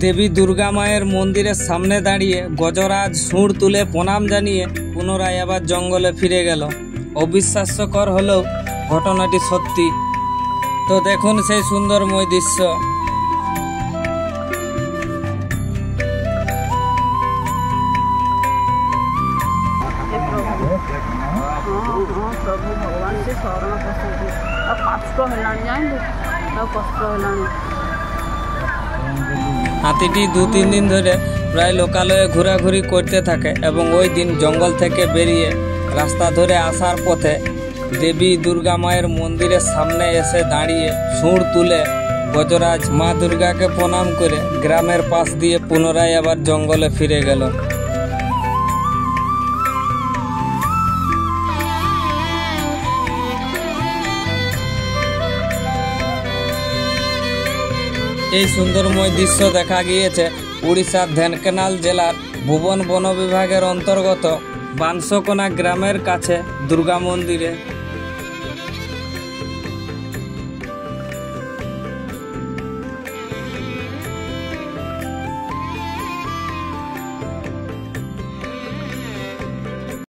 দেবী দুর্গা মায়ের মন্দিরের সামনে দাঁড়িয়ে গজরাজ সুর তুলে প্রণাম জানিয়ে পুনরায় আবার জঙ্গলে ফিরে গেল। অবিশ্বাস্যকর হলেও ঘটনাটি সত্যি। তো দেখুন সেই সুন্দরময় দৃশ্য। प्रभु भगवान से शरण पशु कष्ट है হাতিটি 2-3 দিন ধরে প্রায় লোকালয়ে ঘোরাঘুরি করতে থাকে এবং ওই দিন জঙ্গল থেকে বেরিয়ে রাস্তা ধরে আসার পথে দেবী দুর্গা মায়ের মন্দিরের সামনে এসে দাঁড়িয়ে সুর তুলে গজরাজ মা দুর্গাকে প্রণাম করে গ্রামের পাশ দিয়ে পুনরায় আবার জঙ্গলে ফিরে গেল। এই সুন্দরময় দৃশ্য দেখা গিয়েছে উড়িষ্যার ঢেনকানাল জেলার ভুবন বন বিভাগের অন্তর্গত বানসকোনা গ্রামের কাছে দুর্গা মন্দিরে।